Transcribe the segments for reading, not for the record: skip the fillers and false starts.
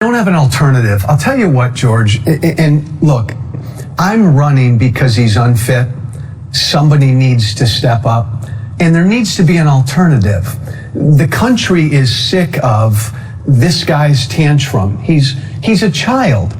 Don't have an alternative. I'll tell you what, George, and look, I'm running because he's unfit. Somebody needs to step up, and there needs to be an alternative. The country is sick of this guy's tantrum. He's a child.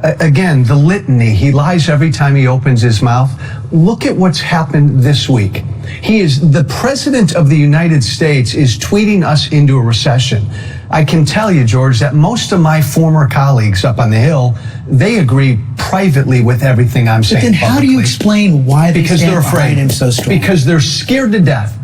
Again, the litany, he lies every time he opens his mouth. Look at what's happened this week. The president of the United States is tweeting us into a recession. I can tell you, George, that most of my former colleagues up on the Hill, they agree privately with everything I'm saying. But then how do you explain why they stand behind him so strong? Because they're scared to death.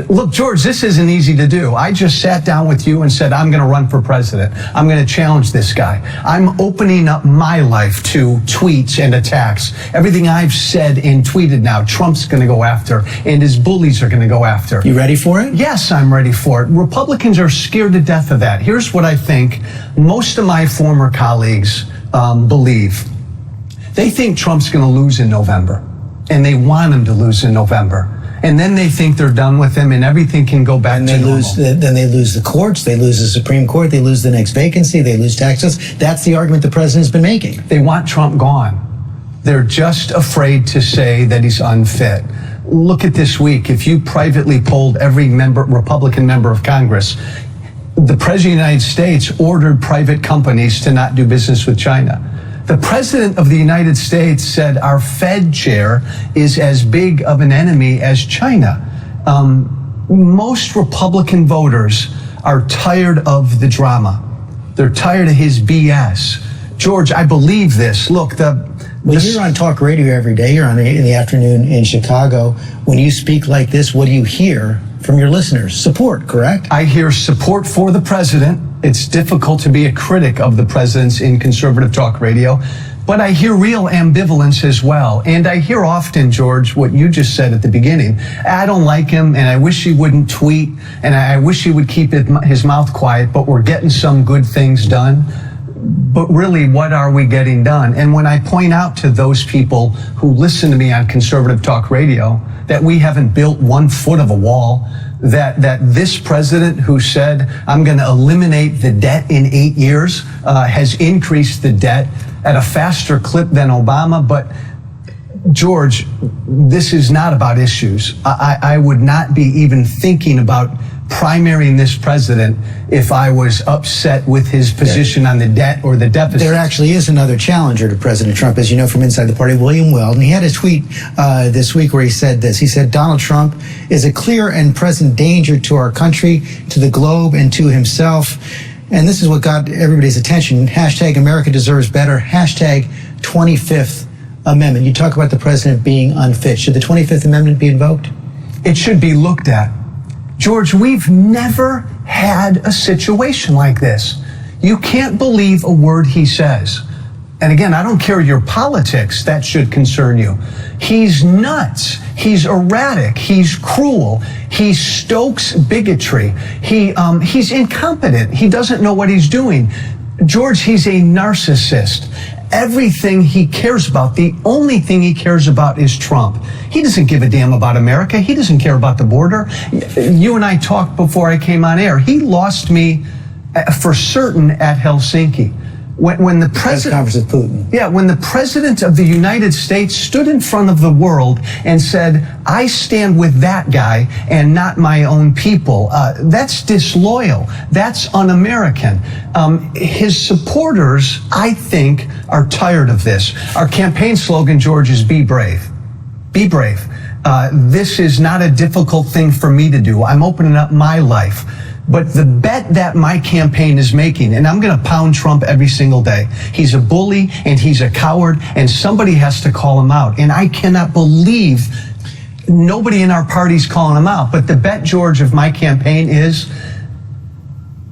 Look, George, this isn't easy to do. I just sat down with you and said, I'm going to run for president. I'm going to challenge this guy. I'm opening up my life to tweets and attacks. Everything I've said and tweeted now, Trump's going to go after, and his bullies are going to go after. You ready for it? Yes, I'm ready for it. Republicans are scared to death of that. Here's what I think most of my former colleagues believe. They think Trump's going to lose in November, and they want him to lose in November. And then they think they're done with him and everything can go back to normal. Then they lose the courts, they lose the Supreme Court, they lose the next vacancy, they lose taxes. That's the argument the president's been making. They want Trump gone. They're just afraid to say that he's unfit. Look at this week. If you privately polled every Republican member of Congress, the president of the United States ordered private companies to not do business with China. The president of the United States said our Fed chair is as big of an enemy as China. Most Republican voters are tired of the drama. They're tired of his BS. George, I believe this. Look, you're on talk radio every day. You're on in the afternoon in Chicago. When you speak like this, what do you hear from your listeners? Support, correct? I hear support for the president. It's difficult to be a critic of the president's in conservative talk radio, but I hear real ambivalence as well. And I hear often, George, what you just said at the beginning. I don't like him, and I wish he wouldn't tweet, and I wish he would keep his mouth quiet, but we're getting some good things done. But really, what are we getting done? And when I point out to those people who listen to me on conservative talk radio that we haven't built 1 foot of a wall, that this president who said, I'm going to eliminate the debt in 8 years, has increased the debt at a faster clip than Obama. But George, this is not about issues. I would not be even thinking about primarying this president if I was upset with his position on the debt or the deficit. There actually is another challenger to President Trump, as you know from inside the party, William Weld, and he had a tweet this week where he said this. He said, Donald Trump is a clear and present danger to our country, to the globe, and to himself. And this is what got everybody's attention. Hashtag America deserves better. Hashtag 25th Amendment. You talk about the president being unfit. Should the 25th Amendment be invoked? It should be looked at. George, we've never had a situation like this. You can't believe a word he says. And again, I don't care your politics, that should concern you. He's nuts. He's erratic. He's cruel. He stokes bigotry. He's incompetent. He doesn't know what he's doing. George, he's a narcissist. Everything he cares about, the only thing he cares about is Trump. He doesn't give a damn about America. He doesn't care about the border. You and I talked before I came on air. He lost me for certain at Helsinki. When the president, conference with Putin. Yeah, when the president of the United States stood in front of the world and said, I stand with that guy and not my own people. That's disloyal. That's un-American. His supporters, I think, are tired of this. Our campaign slogan, George, is be brave. Be brave. This is not a difficult thing for me to do. I'm opening up my life. But the bet that my campaign is making, and I'm going to pound Trump every single day. He's a bully and he's a coward, and somebody has to call him out. And I cannot believe nobody in our party's calling him out. But the bet, George, of my campaign is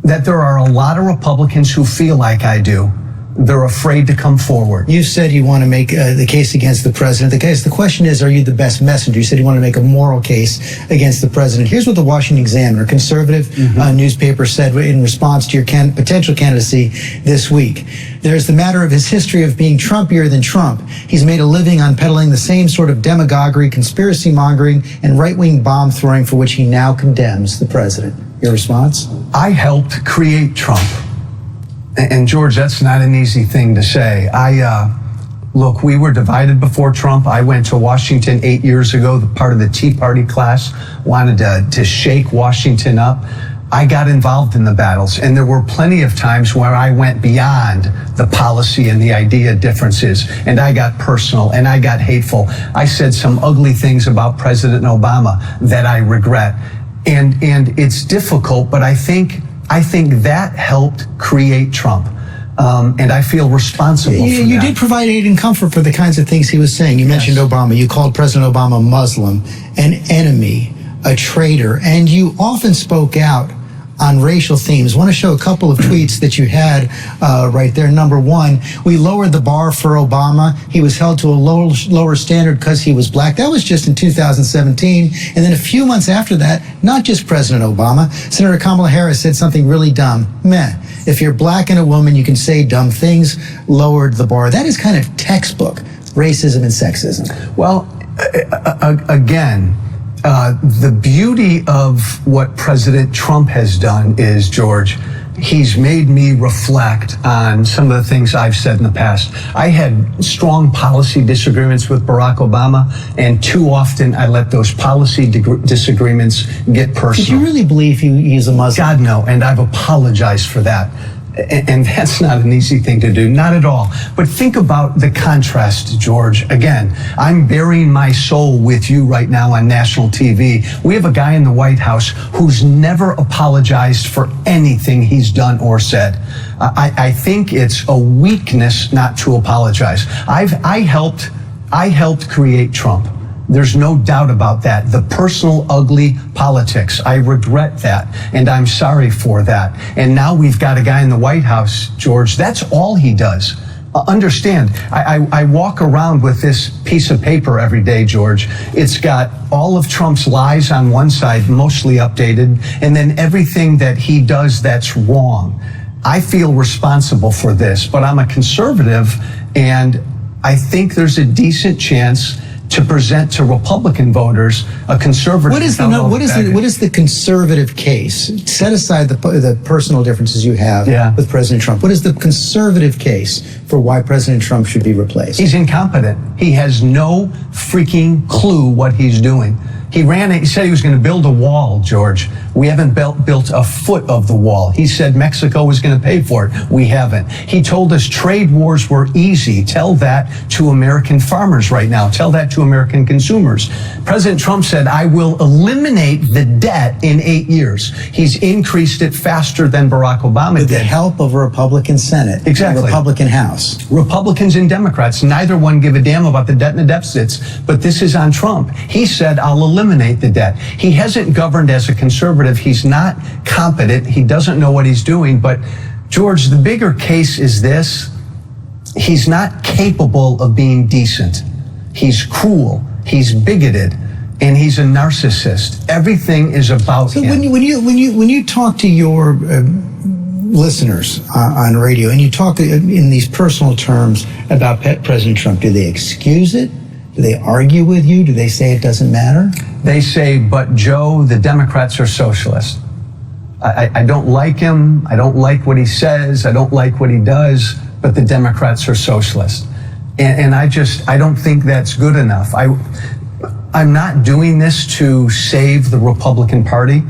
that there are a lot of Republicans who feel like I do. They're afraid to come forward. You said you want to make the case against the president. The question is, are you the best messenger? You said you want to make a moral case against the president. Here's what the Washington Examiner, conservative newspaper, said in response to your potential candidacy this week. There's the matter of his history of being Trumpier than Trump. He's made a living on peddling the same sort of demagoguery, conspiracy mongering, and right-wing bomb throwing for which he now condemns the president. Your response? I helped create Trump. And George, that's not an easy thing to say. Look, we were divided before Trump. I went to Washington 8 years ago. The part of the Tea Party class wanted to shake Washington up. I got involved in the battles, and there were plenty of times where I went beyond the policy and the idea differences, and I got personal and I got hateful. I said some ugly things about President Obama that I regret. And it's difficult, but I think that helped create Trump. And I feel responsible for that. You did provide aid and comfort for the kinds of things he was saying. You mentioned Obama. You called President Obama Muslim, an enemy, a traitor, and you often spoke out on racial themes. I want to show a couple of tweets that you had right there. Number one, we lowered the bar for Obama. He was held to a lower standard because he was black. That was just in 2017. And then a few months after that, not just President Obama, Senator Kamala Harris said something really dumb. Meh. If you're black and a woman, you can say dumb things. Lowered the bar. That is kind of textbook racism and sexism. Well, again, the beauty of what President Trump has done is, George, he's made me reflect on some of the things I've said in the past. I had strong policy disagreements with Barack Obama, and too often I let those policy disagreements get personal. Did you really believe he's a Muslim? God, no, and I've apologized for that. And that's not an easy thing to do, not at all. But think about the contrast, George. Again, I'm burying my soul with you right now on national TV. We have a guy in the White House who's never apologized for anything he's done or said. I think it's a weakness not to apologize. I helped create Trump. There's no doubt about that. The personal, ugly politics. I regret that, and I'm sorry for that. And now we've got a guy in the White House, George. That's all he does. Understand, I walk around with this piece of paper every day, George. It's got all of Trump's lies on one side, mostly updated, and then everything that he does that's wrong. I feel responsible for this, but I'm a conservative, and I think there's a decent chance to present to Republican voters a conservative. What is the conservative case? Set aside the personal differences you have with President Trump. What is the conservative case for why President Trump should be replaced? He's incompetent. He has no freaking clue what he's doing. He said he was going to build a wall, George. We haven't built a foot of the wall. He said Mexico was going to pay for it. We haven't. He told us trade wars were easy. Tell that to American farmers right now. Tell that to American consumers. President Trump said, I will eliminate the debt in 8 years. He's increased it faster than Barack Obama did. With the help of a Republican Senate. Exactly. A Republican House. Republicans and Democrats, neither one give a damn about the debt and the deficits, but this is on Trump. He said, I'll eliminate the debt. He hasn't governed as a conservative. He's not competent. He doesn't know what he's doing. But, George, the bigger case is this. He's not capable of being decent. He's cruel. He's bigoted. And he's a narcissist. Everything is about him. So when you talk to your listeners on radio and you talk in these personal terms about President Trump, do they excuse it? Do they argue with you? Do they say it doesn't matter? They say, but Joe, the Democrats are socialist. I don't like him. I don't like what he says. I don't like what he does, but the Democrats are socialist. And I don't think that's good enough. I'm not doing this to save the Republican Party.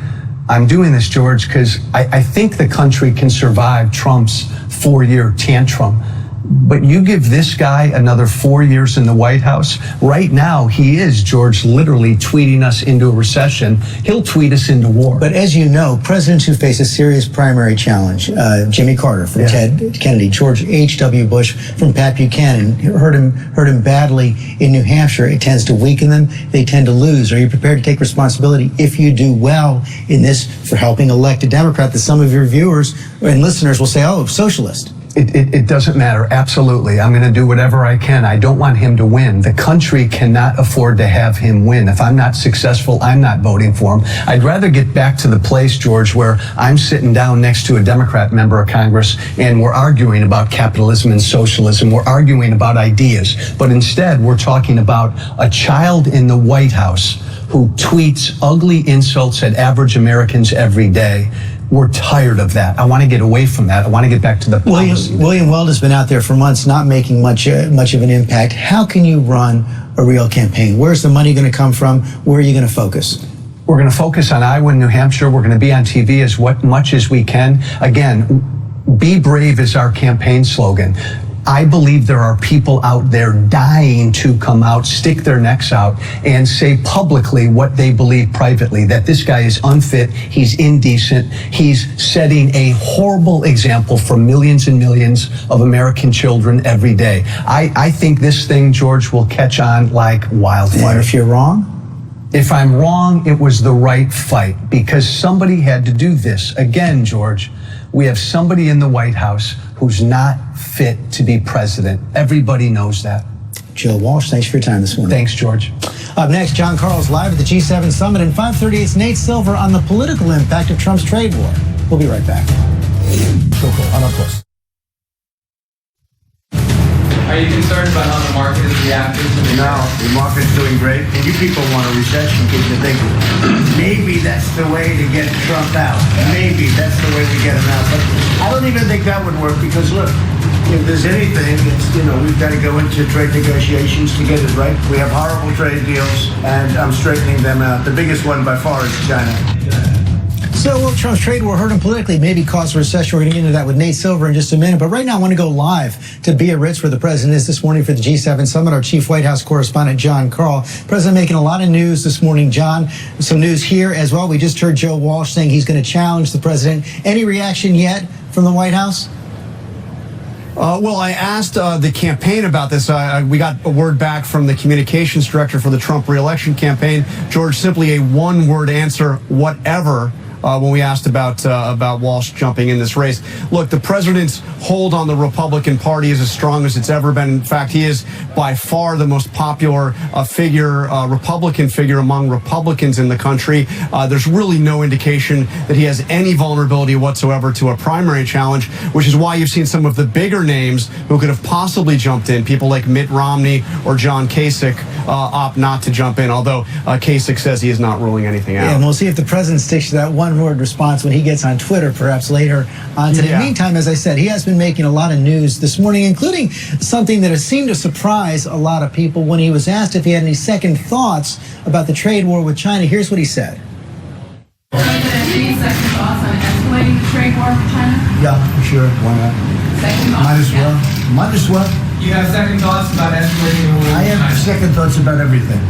I'm doing this, George, because I think the country can survive Trump's 4-year tantrum. But you give this guy another 4 years in the White House. Right now, he is, George, literally tweeting us into a recession. He'll tweet us into war. But as you know, presidents who face a serious primary challenge, Jimmy Carter from Ted Kennedy, George H.W. Bush from Pat Buchanan, hurt him badly in New Hampshire. It tends to weaken them. They tend to lose. Are you prepared to take responsibility if you do well in this for helping elect a Democrat that some of your viewers and listeners will say, oh, socialist? It doesn't matter. Absolutely. I'm going to do whatever I can. I don't want him to win. The country cannot afford to have him win. If I'm not successful, I'm not voting for him. I'd rather get back to the place, George, where I'm sitting down next to a Democrat member of Congress and we're arguing about capitalism and socialism. We're arguing about ideas. But instead, we're talking about a child in the White House who tweets ugly insults at average Americans every day. We're tired of that. I want to get away from that. I want to get back to the policy. William Weld has been out there for months, not making much of an impact. How can you run a real campaign? Where's the money going to come from? Where are you going to focus? We're going to focus on Iowa and New Hampshire. We're going to be on TV as much as we can. Again, be brave is our campaign slogan. I believe there are people out there dying to come out, stick their necks out, and say publicly what they believe privately, that this guy is unfit, he's indecent, he's setting a horrible example for millions and millions of American children every day. I think this thing, George, will catch on like wildfire. And if you're wrong? If I'm wrong, it was the right fight because somebody had to do this. Again, George, we have somebody in the White House who's not fit to be president. Everybody knows that. Joe Walsh, thanks for your time this morning. Thanks, George. Up next, John Carl's live at the G7 Summit, and 5:38, it's Nate Silver on the political impact of Trump's trade war. We'll be right back. So cool. On up close. Are you concerned about how the market is reacting to the No, the market's doing great, and you people want a recession, get you thinking. Maybe that's the way to get Trump out. Maybe that's the way we get him out. But I don't even think that would work because, look, if there's anything, it's, we've got to go into trade negotiations to get it right. We have horrible trade deals, and I'm straightening them out. The biggest one by far is China. So will Trump's trade war hurt him politically, maybe cause a recession? We're going to get into that with Nate Silver in just a minute. But right now, I want to go live to Biarritz, where the president is this morning for the G7 Summit. Our chief White House correspondent, John Carl. President making a lot of news this morning. John, some news here as well. We just heard Joe Walsh saying he's going to challenge the president. Any reaction yet from the White House? Well, I asked the campaign about this. We got a word back from the communications director for the Trump re-election campaign. George, simply a one-word answer, whatever. When we asked about Walsh jumping in this race. Look, the president's hold on the Republican Party is as strong as it's ever been. In fact, he is by far the most popular Republican figure among Republicans in the country. There's really no indication that he has any vulnerability whatsoever to a primary challenge, which is why you've seen some of the bigger names who could have possibly jumped in, people like Mitt Romney or John Kasich, opt not to jump in, although Kasich says he is not ruling anything out. Yeah, and we'll see if the president sticks to that one-word response when he gets on Twitter, perhaps later on today. Yeah. In the meantime, as I said, he has been making a lot of news this morning, including something that has seemed to surprise a lot of people when he was asked if he had any second thoughts about the trade war with China. Here's what he said. President, any second thoughts on escalating the trade war with China? Yeah, sure. Why not? Second thoughts? Might as well. Might as well. You have second thoughts about escalating the war with I have China? second thoughts about everything.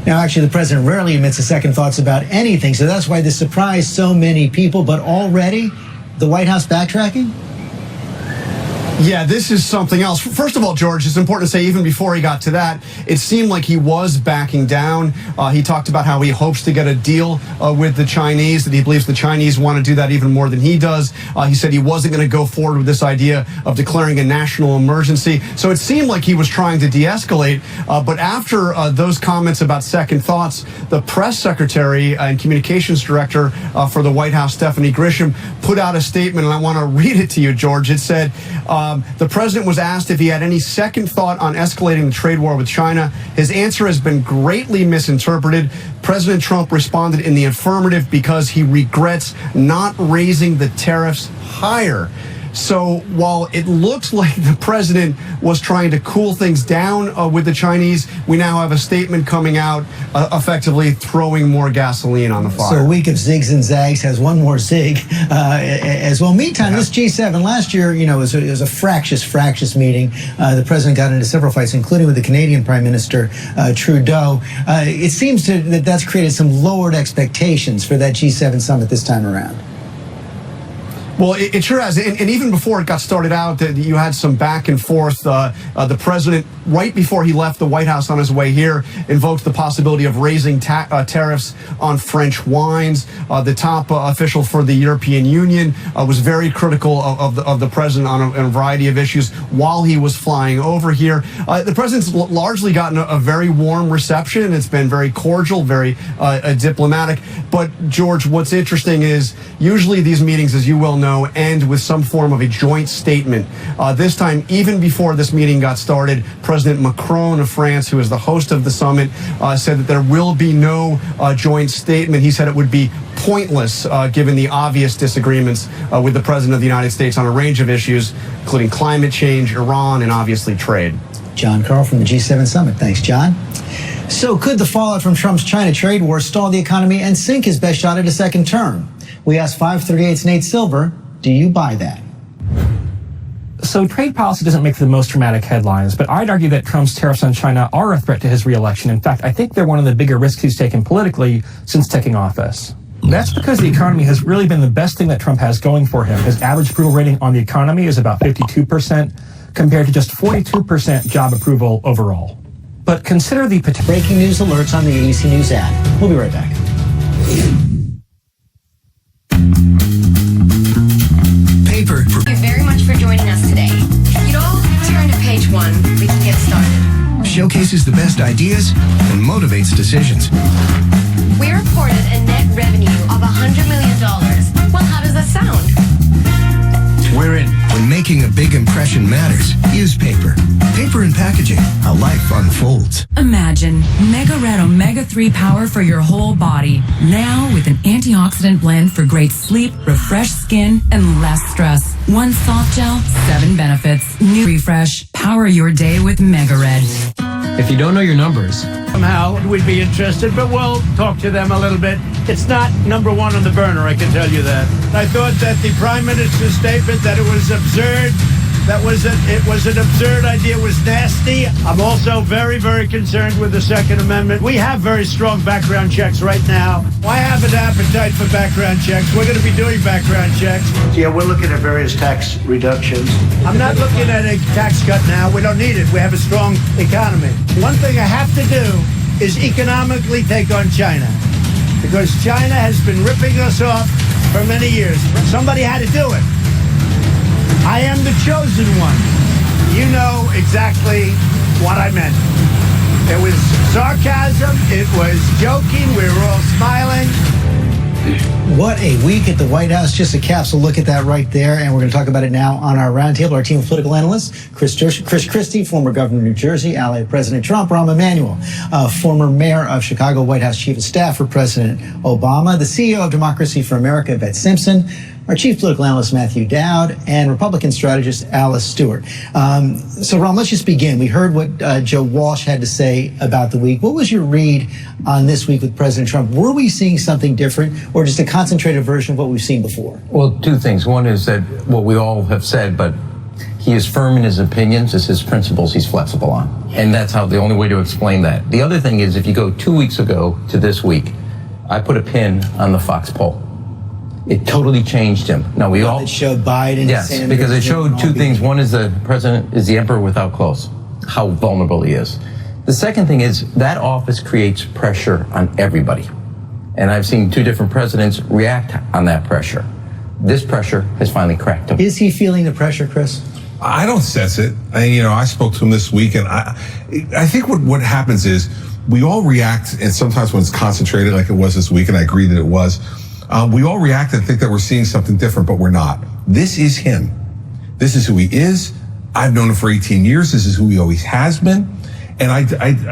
Now, actually, the president rarely admits to second thoughts about anything, so that's why this surprised so many people. But already, the White House backtracking? Yeah, this is something else. First of all, George, it's important to say even before he got to that, it seemed like he was backing down. He talked about how he hopes to get a deal with the Chinese, that he believes the Chinese want to do that even more than he does. He said he wasn't going to go forward with this idea of declaring a national emergency. So it seemed like he was trying to de-escalate. But after those comments about second thoughts, the press secretary and communications director for the White House, Stephanie Grisham, put out a statement, and I want to read it to you, George. It said, the president was asked if he had any second thought on escalating the trade war with China. His answer has been greatly misinterpreted. President Trump responded in the affirmative because he regrets not raising the tariffs higher. So while it looks like the president was trying to cool things down with the Chinese, we now have a statement coming out effectively throwing more gasoline on the fire. So a week of zigs and zags has one more zig as well. Meantime, this G7 last year, it was a fractious meeting. The president got into several fights, including with the Canadian Prime Minister Trudeau. It seems that's created some lowered expectations for that G7 summit this time around. Well, it sure has. And even before it got started out, you had some back and forth. The president, right before he left the White House on his way here, invoked the possibility of raising tariffs on French wines. The top official for the European Union was very critical of the president on a variety of issues while he was flying over here. The president's largely gotten a very warm reception. It's been very cordial, very diplomatic. But, George, what's interesting is usually these meetings, as you well know, know, end with some form of a joint statement. This time, even before this meeting got started, President Macron of France, who is the host of the summit, said that there will be no joint statement. He said it would be pointless given the obvious disagreements with the President of the United States on a range of issues, including climate change, Iran, and obviously trade. John Carl from the G7 Summit. Thanks, John. So could the fallout from Trump's China trade war stall the economy and sink his best shot at a second term? We asked 538's Nate Silver, do you buy that? So trade policy doesn't make the most dramatic headlines, but I'd argue that Trump's tariffs on China are a threat to his reelection. In fact, I think they're one of the bigger risks he's taken politically since taking office. That's because the economy has really been the best thing that Trump has going for him. His average approval rating on the economy is about 52%, compared to just 42% job approval overall. But consider the potential. Breaking news alerts on the ABC News app. We'll be right back. Paper. Thank you very much for joining us today. If you'd all turn to page 1, we can get started. Showcases the best ideas and motivates decisions. We reported a net revenue of $100 million. Well, how does that sound? We're in. When making a big impression matters, use paper. Paper and packaging. A life unfolds. Imagine Mega Red Omega-3 power for your whole body. Now with an antioxidant blend for great sleep, refreshed skin, and less stress. One soft gel, 7 benefits. New refresh. Power your day with Mega Red. If you don't know your numbers, Somehow we'd be interested, but we'll talk to them a little bit. It's not number 1 on the burner, I can tell you that. I thought that the Prime Minister's statement that it was absurd, it was an absurd idea, was nasty. I'm also very, very concerned with the Second Amendment. We have very strong background checks right now. I have an appetite for background checks. We're going to be doing background checks. Yeah, we're looking at various tax reductions. I'm not looking at a tax cut now. We don't need it. We have a strong economy. One thing I have to do is economically take on China, because China has been ripping us off for many years. Somebody had to do it. I am the chosen one. You know exactly what I meant. It was sarcasm. It was joking. We were all smiling. What a week at the White House. Just a capsule look at that right there. And we're going to talk about it now on our roundtable. Our team of political analysts, Chris Christie, former governor of New Jersey, ally of President Trump; Rahm Emanuel, former mayor of Chicago, White House chief of staff for President Obama; the CEO of Democracy for America, Bette Simpson; our chief political analyst, Matthew Dowd; and Republican strategist, Alice Stewart. So, Ron, let's just begin. We heard what Joe Walsh had to say about the week. What was your read on this week with President Trump? Were we seeing something different, or just a concentrated version of what we've seen before? Well, 2 things. One is that what we all have said, but he is firm in his opinions. It's his principles he's flexible on. And that's the only way to explain that. The other thing is, if you go 2 weeks ago to this week, I put a pin on the Fox poll. It totally changed him. Now It showed Biden. Yes, Sanders, because it showed 2 things. One is the president is the emperor without clothes, how vulnerable he is. The second thing is that office creates pressure on everybody. And I've seen 2 different presidents react on that pressure. This pressure has finally cracked him. Is he feeling the pressure, Chris? I don't sense it. I spoke to him this week, and I think what happens is we all react, and sometimes when it's concentrated like it was this week, and I agree that it was, we all react and think that we're seeing something different, but we're not. This is him. This is who he is. I've known him for 18 years. This is who he always has been. And I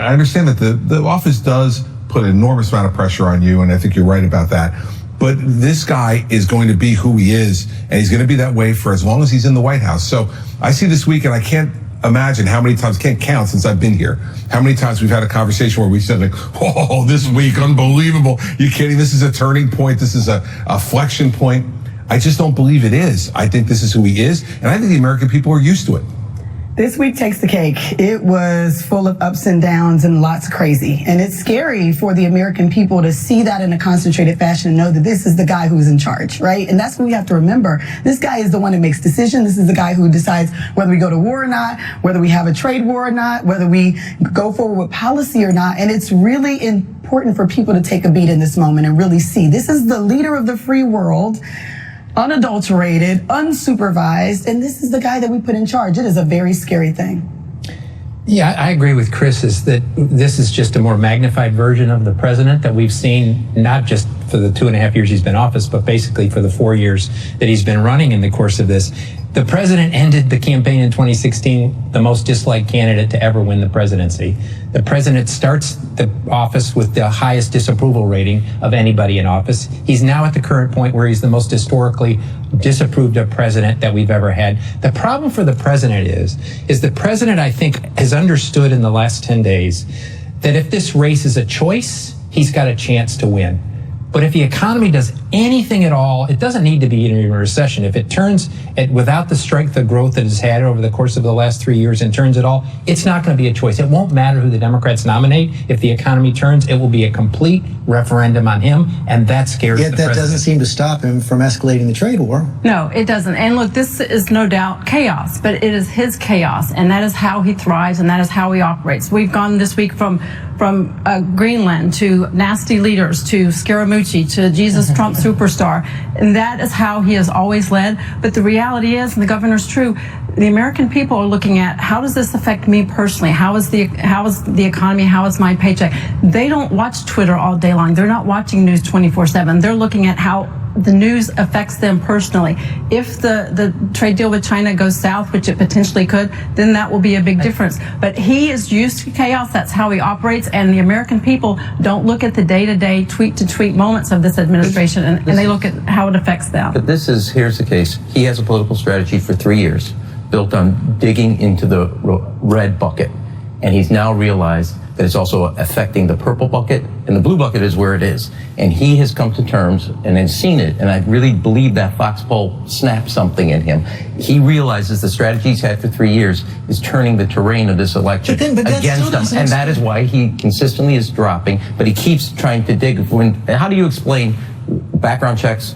understand that the office does put an enormous amount of pressure on you, and I think you're right about that. But this guy is going to be who he is, and he's going to be that way for as long as he's in the White House. So I see this week, and I can't imagine how many times, can't count since I've been here, how many times we've had a conversation where we said, like, oh, this week, unbelievable. You kidding? This is a turning point. This is a flexion point. I just don't believe it is. I think this is who he is, and I think the American people are used to it. This week takes the cake. It was full of ups and downs and lots of crazy. And it's scary for the American people to see that in a concentrated fashion and know that this is the guy who's in charge, right? And that's what we have to remember. This guy is the one that makes decisions. This is the guy who decides whether we go to war or not, whether we have a trade war or not, whether we go forward with policy or not. And it's really important for people to take a beat in this moment and really see this is the leader of the free world, unadulterated, unsupervised, and this is the guy that we put in charge. It is a very scary thing. Yeah, I agree with Chris, is that this is just a more magnified version of the president that we've seen, not just for the 2.5 years he's been in office, but basically for the 4 years that he's been running in the course of this. The president ended the campaign in 2016, the most disliked candidate to ever win the presidency. The president starts the office with the highest disapproval rating of anybody in office. He's now at the current point where he's the most historically disapproved of president that we've ever had. The problem for the president is the president, I think, has understood in the last 10 days that if this race is a choice, he's got a chance to win. But if the economy does anything at all, it doesn't need to be in a recession. If it turns without the strength of growth that it's had over the course of the last 3 years and turns at all, it's not going to be a choice. It won't matter who the Democrats nominate. If the economy turns, it will be a complete referendum on him, and that scares the president. Yet that doesn't seem to stop him from escalating the trade war. No, it doesn't. And look, this is no doubt chaos, but it is his chaos, and that is how he thrives, and that is how he operates. We've gone this week from Greenland to nasty leaders to Scaramucci to Jesus Trump superstar, and that is how he has always led. But the reality is, and the governor's true, the American people are looking at, how does this affect me personally? How is the economy? How is my paycheck? They don't watch Twitter all day long. They're not watching news 24/7. They're looking at how the news affects them personally. If the trade deal with China goes south, which it potentially could, then that will be a big difference. But he is used to chaos. That's how he operates. And the American people don't look at the day-to-day, tweet-to-tweet moments of this administration, and they look at how it affects them. But here's the case. He has a political strategy for 3 years built on digging into the red bucket. And he's now realized that it's also affecting the purple bucket, and the blue bucket is where it is. And he has come to terms and has seen it, and I really believe that Fox poll snapped something in him. He realizes the strategy he's had for 3 years is turning the terrain of this election against him, and that is why he consistently is dropping, but he keeps trying to dig. How do you explain background checks,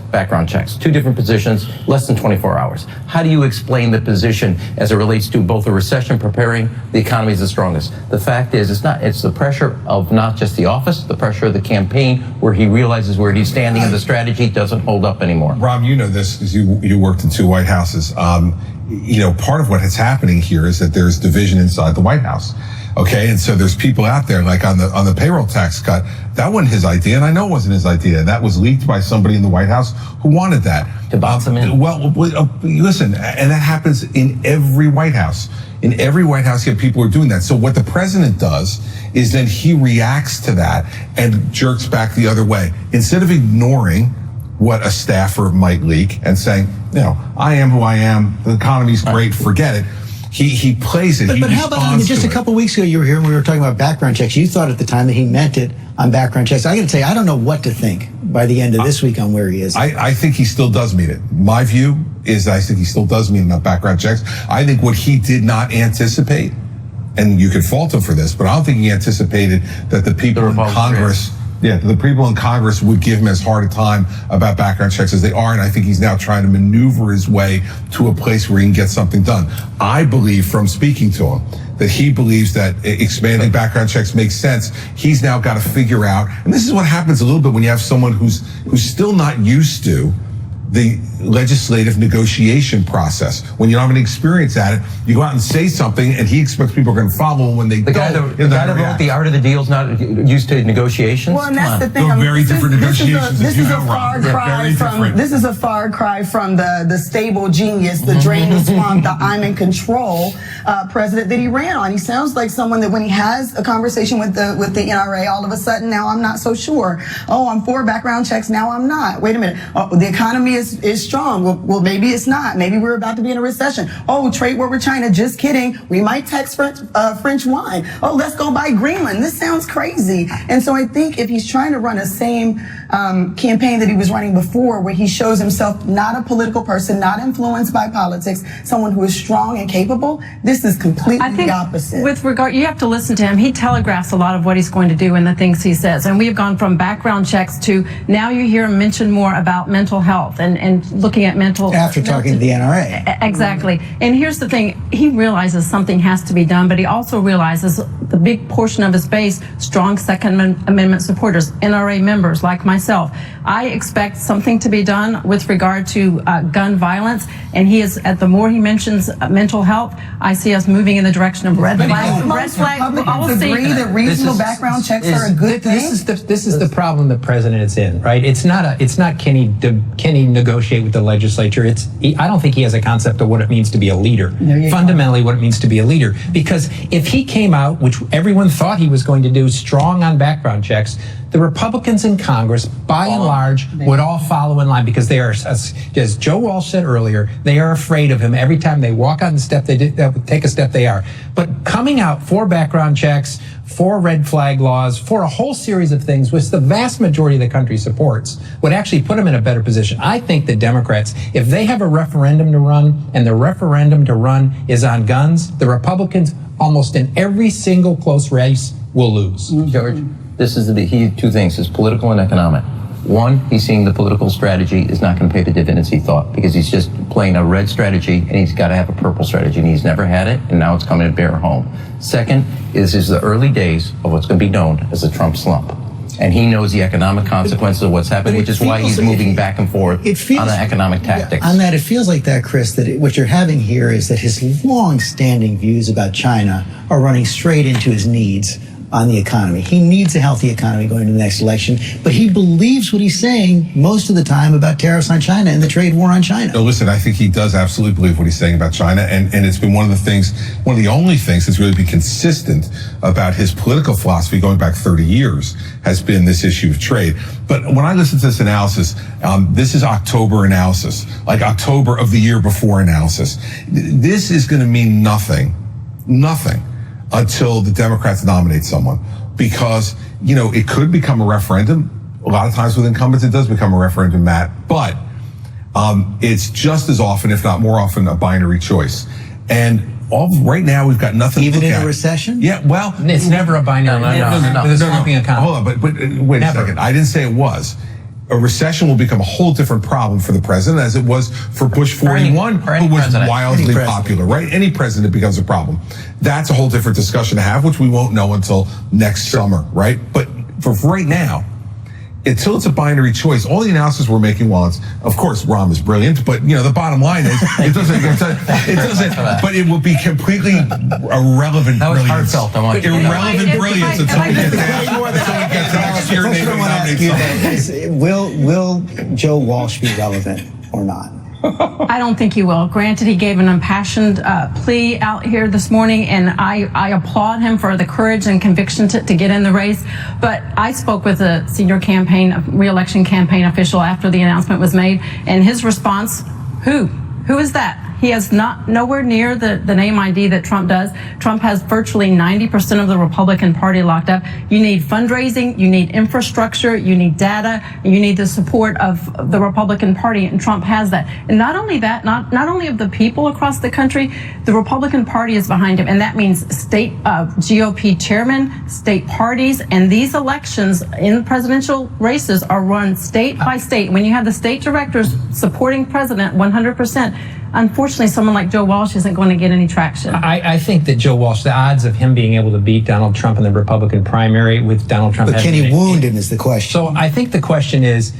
two different positions, less than 24 hours? How do you explain the position as it relates to both a recession preparing, the economy is the strongest? The fact is, it's the pressure of not just the office, the pressure of the campaign, where he realizes where he's standing and the strategy doesn't hold up anymore. Rob, you know this because you worked in 2 White Houses. Part of what is happening here is that there's division inside the White House. Okay, and so there's people out there, like on the payroll tax cut, that wasn't his idea, and I know it wasn't his idea. That was leaked by somebody in the White House who wanted that. To box him in. Well, listen, and that happens in every White House. In every White House, you have people who are doing that. So what the president does is then he reacts to that and jerks back the other way. Instead of ignoring what a staffer might leak and saying, I am who I am, the economy's great, forget it. He plays it. But how about just a couple of weeks ago, you were here and we were talking about background checks. You thought at the time that he meant it on background checks. I got to tell you, I don't know what to think by the end of this week on where he is. I think he still does mean it. My view is I think he still does mean it on background checks. I think what he did not anticipate, and you could fault him for this, but I don't think he anticipated that the people in Congress... Yeah, the people in Congress would give him as hard a time about background checks as they are, and I think he's now trying to maneuver his way to a place where he can get something done. I believe, from speaking to him, that he believes that expanding background checks makes sense. He's now got to figure out, and this is what happens a little bit when you have someone who's still not used to the legislative negotiation process. When you don't have any experience at it, you go out and say something, and he expects people are going to follow him when they the guy that wrote The Art of the Deal is not used to negotiations. Well, and that's the thing. They're very different negotiations. This is a far cry from the stable genius, the drain the swamp, the I'm in control president that he ran on. He sounds like someone that when he has a conversation with the NRA, all of a sudden now I'm not so sure. Oh, I'm for background checks. Now I'm not. Wait a minute. Oh, the economy is strong. Well, maybe it's not. Maybe we're about to be in a recession. Oh, trade war with China. Just kidding. We might tax French wine. Oh, let's go buy Greenland. This sounds crazy. And so I think if he's trying to run the same campaign that he was running before, where he shows himself not a political person, not influenced by politics, someone who is strong and capable, this is completely the opposite. With regard, you have to listen to him. He telegraphs a lot of what he's going to do and the things he says. And we have gone from background checks to now you hear him mention more about mental health and and looking at mental. After talking to the NRA. Exactly. And here's the thing, he realizes something has to be done, but he also realizes the big portion of his base, strong Second Amendment supporters, NRA members like myself. I expect something to be done with regard to gun violence, and the more he mentions mental health, I see us moving in the direction of red flags. Red flags. Republicans agree that reasonable background checks are a good thing. This is the problem the president is in, right? It's not can he negotiate with the legislature? I don't think he has a concept of what it means to be a leader. Fundamentally, what it means to be a leader. Because if he came out, which everyone thought he was going to do, strong on background checks, the Republicans in Congress, by and large, would all follow in line because they are, as Joe Walsh said earlier, they are afraid of him. Every time they walk on the step, they take a step, they are. But coming out for background checks, for red flag laws, for a whole series of things, which the vast majority of the country supports, would actually put them in a better position. I think the Democrats, if they have a referendum to run, and the referendum to run is on guns, the Republicans, almost in every single close race, will lose. George, this is two things, is political and economic. One, he's seeing the political strategy is not going to pay the dividends he thought, because he's just playing a red strategy and he's got to have a purple strategy, and he's never had it, and now it's coming to bear home. Second is the early days of what's going to be known as the Trump slump. And he knows the economic consequences of what's happening, which is why he's moving back and forth on the economic tactics. On that, it feels like that, Chris, that what you're having here is that his long-standing views about China are running straight into his needs on the economy. He needs a healthy economy going into the next election, but he believes what he's saying most of the time about tariffs on China and the trade war on China. No, listen, I think he does absolutely believe what he's saying about China, and it's been one of the only things that's really been consistent about his political philosophy going back 30 years has been this issue of trade. But when I listen to this analysis, this is October analysis, like October of the year before analysis. This is going to mean nothing until the Democrats nominate someone, because, it could become a referendum. A lot of times with incumbents, it does become a referendum, Matt, but it's just as often, if not more often, a binary choice. And right now, we've got nothing Even to look in at. a recession? Yeah, well. It's never a binary. No. Hold on, but wait a second. I didn't say it was. A recession will become a whole different problem for the president, as it was for Bush 41, who was wildly popular, right? Any president becomes a problem. That's a whole different discussion to have, which we won't know until next summer, right? But for right now, until it's a binary choice, all the analysis we're making, while it's, of course, Rahm is brilliant, but the bottom line is it doesn't. But it will be completely irrelevant. That was heartfelt. I want you to know. Irrelevant brilliance until we get to next year. The question I want to ask you then is, will Joe Walsh be relevant or not? I don't think he will. Granted, he gave an impassioned plea out here this morning, and I applaud him for the courage and conviction to get in the race. But I spoke with a senior re-election campaign official after the announcement was made, and his response, who is that? He has nowhere near the name ID that Trump does. Trump has virtually 90% of the Republican Party locked up. You need fundraising, you need infrastructure, you need data, you need the support of the Republican Party, and Trump has that. And not only that, not only of the people across the country, the Republican Party is behind him, and that means state GOP chairmen, state parties, and these elections in presidential races are run state by state. When you have the state directors supporting president 100%, unfortunately, someone like Joe Walsh isn't going to get any traction. I think that Joe Walsh, the odds of him being able to beat Donald Trump in the Republican primary with Donald Trump... But can he wound him is the question. So I think the question is,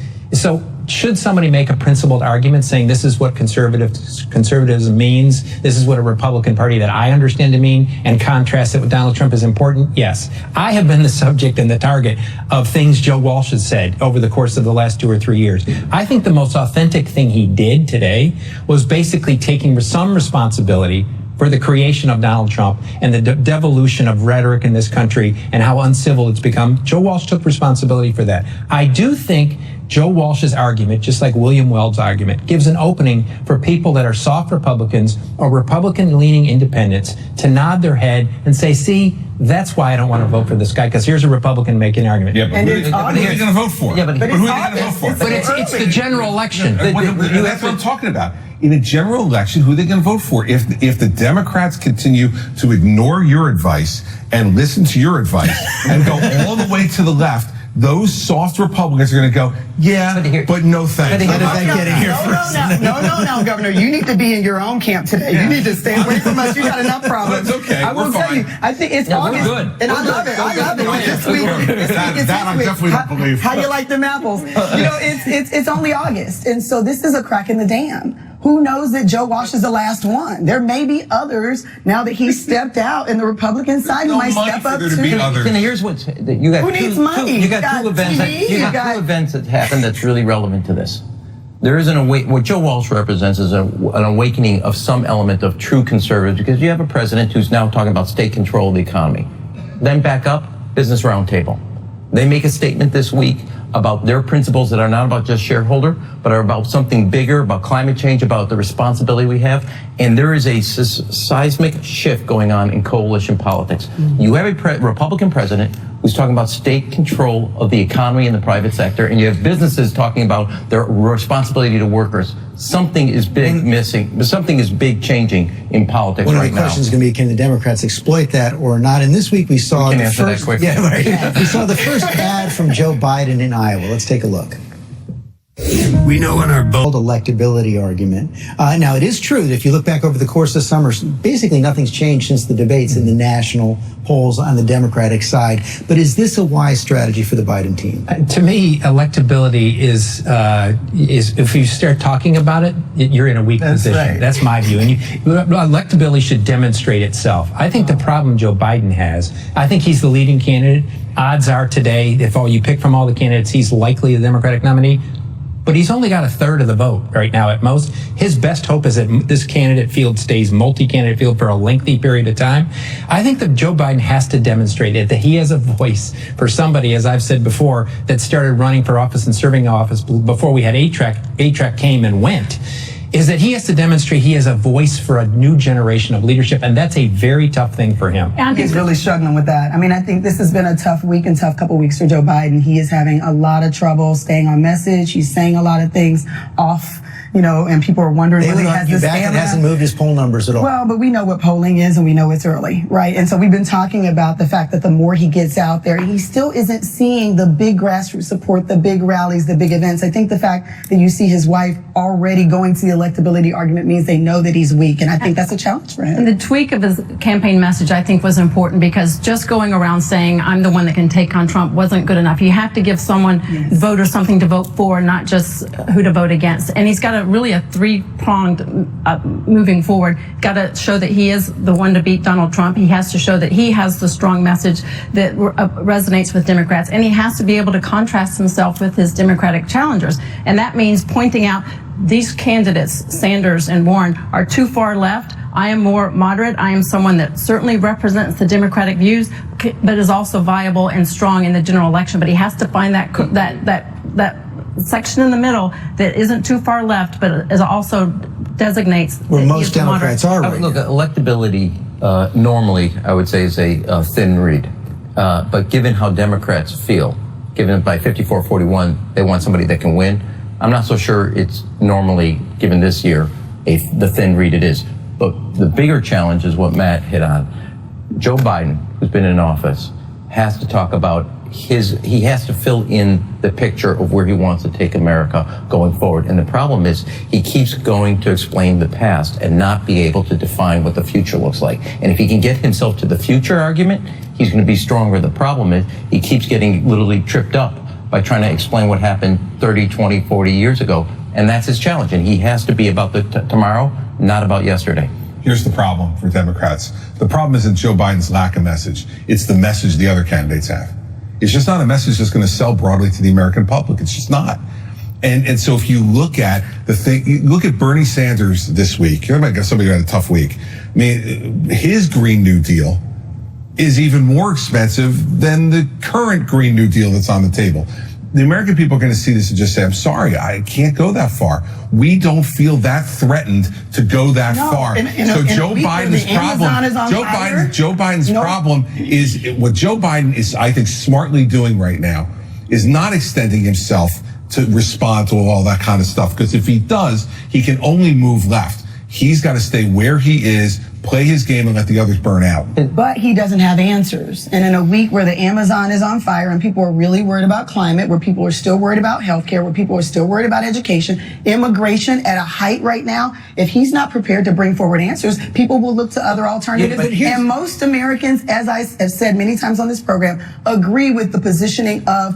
should somebody make a principled argument saying this is what conservatism means, this is what a Republican Party that I understand to mean, and contrast it with Donald Trump is important? Yes. I have been the subject and the target of things Joe Walsh has said over the course of the last 2 or 3 years. I think the most authentic thing he did today was basically taking some responsibility for the creation of Donald Trump and the devolution of rhetoric in this country and how uncivil it's become. Joe Walsh took responsibility for that. I do think Joe Walsh's argument, just like William Weld's argument, gives an opening for people that are soft Republicans or Republican-leaning independents to nod their head and say, see, that's why I don't want to vote for this guy, because here's a Republican making an argument. Yeah, but who are they going to vote for? Yeah, but who are they going to vote for? But it's the general election. That's what I'm talking about. In a general election, who are they going to vote for? If the Democrats continue to ignore your advice and listen to your advice and go all the way to the left, those soft Republicans are going to go, yeah, but no thanks. How did that get in here first? No, Governor. You need to be in your own camp today. You need to stay away from us. You got enough problems. It's okay. I will tell you, I think it's August. We're good. And I love it. I love it. This week. That I definitely don't believe. How you like them apples? It's only August. And so this is a crack in the dam. Who knows that Joe Walsh is the last one? There may be others now that he's stepped out, and the Republican side who might step up too. And here's what's you got. Who needs money? You got two events. You got two events that happened that's really relevant to this. There is what Joe Walsh represents is an awakening of some element of true conservatives, because you have a president who's now talking about state control of the economy. Then back up, Business Roundtable. They make a statement this week about their principles that are not about just shareholder, but are about something bigger, about climate change, about the responsibility we have. And there is a seismic shift going on in coalition politics. You have a Republican president who's talking about state control of the economy and the private sector, and you have businesses talking about their responsibility to workers. Something is big missing, something is big changing in politics right now. One of the questions is going to be, can the Democrats exploit that or not? And this week we saw we can answer that quickly. We saw the first ad from Joe Biden in Iowa. Let's take a look. We know in our bold electability argument. Now, it is true that if you look back over the course of the summer, basically nothing's changed since the debates in the national polls on the Democratic side. But is this a wise strategy for the Biden team? To me, electability is if you start talking about it, you're in a weak position. Right. That's my view. And electability should demonstrate itself. I think the problem Joe Biden has, I think he's the leading candidate. Odds are today, if you pick from all the candidates, he's likely the Democratic nominee. But he's only got a third of the vote right now at most. His best hope is that this candidate field stays multi-candidate field for a lengthy period of time. I think that Joe Biden has to demonstrate it, that he has a voice for somebody, as I've said before, that started running for office and serving office before we had 8-track came and went, is that he has to demonstrate he has a voice for a new generation of leadership, and that's a very tough thing for him. And he's really struggling with that. I mean, I think this has been a tough week and tough couple weeks for Joe Biden. He is having a lot of trouble staying on message. He's saying a lot of things off, and people are wondering whether he has the stamina. It hasn't moved his poll numbers at all. Well, but we know what polling is, and we know it's early, right? And so we've been talking about the fact that the more he gets out there, he still isn't seeing the big grassroots support, the big rallies, the big events. I think the fact that you see his wife already going to the electability argument means they know that he's weak, and I think that's a challenge for him. And the tweak of his campaign message, I think, was important, because just going around saying, I'm the one that can take on Trump, wasn't good enough. You have to give someone, voters, something to vote for, not just who to vote against. And he's got really a three-pronged moving forward. Got to show that he is the one to beat Donald Trump. He has to show that he has the strong message that resonates with Democrats. And he has to be able to contrast himself with his Democratic challengers. And that means pointing out these candidates, Sanders and Warren, are too far left. I am more moderate. I am someone that certainly represents the Democratic views, but is also viable and strong in the general election. But he has to find that section in the middle that isn't too far left, but is also designates where most Democrats are right Look, now. Electability normally, I would say, is a thin reed. But given how Democrats feel, given by 54-41, they want somebody that can win. I'm not so sure it's normally, given this year, the thin reed it is. But the bigger challenge is what Matt hit on. Joe Biden, who's been in office, has to talk about he has to fill in the picture of where he wants to take America going forward. And the problem is he keeps going to explain the past and not be able to define what the future looks like. And if he can get himself to the future argument, he's going to be stronger. The problem is he keeps getting literally tripped up by trying to explain what happened 30, 20, 40 years ago. And that's his challenge. And he has to be about the tomorrow, not about yesterday. Here's the problem for Democrats. The problem isn't Joe Biden's lack of message. It's the message the other candidates have. It's just not a message that's going to sell broadly to the American public. It's just not. And so if you look at the thing, you look at Bernie Sanders this week. You might get somebody who had a tough week. I mean, his Green New Deal is even more expensive than the current Green New Deal that's on the table. The American people are going to see this and just say, I'm sorry, I can't go that far. We don't feel that threatened to go that far. So Joe Biden's problem is what Joe Biden is, I think, smartly doing right now is not extending himself to respond to all that kind of stuff. Because if he does, he can only move left. He's got to stay where he is, play his game and let the others burn out. But he doesn't have answers. And in a week where the Amazon is on fire and people are really worried about climate, where people are still worried about healthcare, where people are still worried about education, immigration at a height right now, if he's not prepared to bring forward answers, people will look to other alternatives. And most Americans, as I have said many times on this program, agree with the positioning of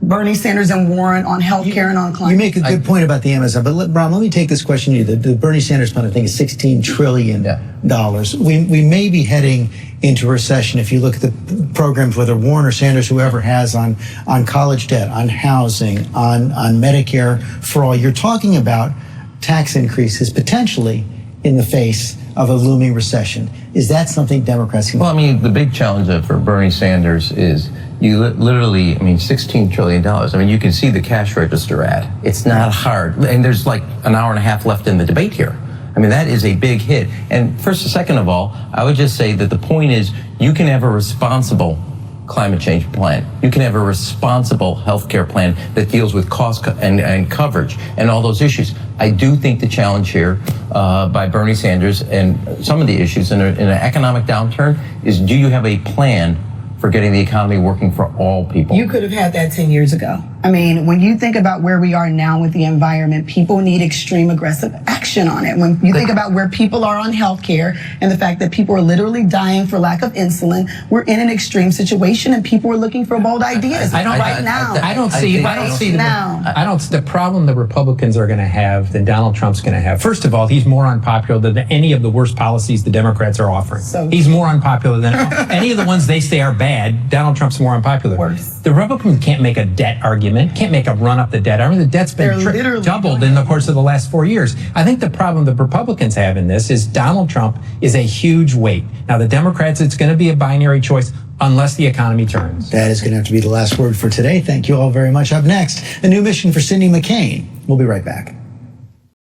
Bernie Sanders and Warren on healthcare and on climate. You make a good point about the Amazon, but Bram, let me take this question to you. The Bernie Sanders fund, I think, is $16 trillion. We may be heading into recession if you look at the programs, whether Warren or Sanders, whoever has on college debt, on housing, on Medicare for all. You're talking about tax increases potentially in the face of a looming recession. Is that something Democrats can do? Well, I mean, the big challenge for Bernie Sanders is you literally, I mean, $16 trillion. I mean, you can see the cash register ad. It's not hard. And there's like an hour and a half left in the debate here. I mean, that is a big hit. And second of all, I would just say that the point is you can have a responsible climate change plan. You can have a responsible healthcare plan that deals with cost and coverage and all those issues. I do think the challenge here by Bernie Sanders and some of the issues in an economic downturn is, do you have a plan for getting the economy working for all people? You could have had that 10 years ago. I mean, when you think about where we are now with the environment, people need extreme aggressive action on it. When you think about where people are on healthcare and the fact that people are literally dying for lack of insulin, we're in an extreme situation and people are looking for bold ideas I don't see the problem the Republicans are going to have that Donald Trump's going to have. First of all, he's more unpopular than any of the worst policies the Democrats are offering. He's more unpopular than any of the ones they say are bad. Donald Trump's more unpopular. Worse. The Republicans can't make a debt argument, can't make a run up the debt. I mean, the debt's been doubled in the course of the last 4 years. I think the problem the Republicans have in this is Donald Trump is a huge weight. Now, the Democrats, it's going to be a binary choice unless the economy turns. That is going to have to be the last word for today. Thank you all very much. Up next, a new mission for Cindy McCain. We'll be right back.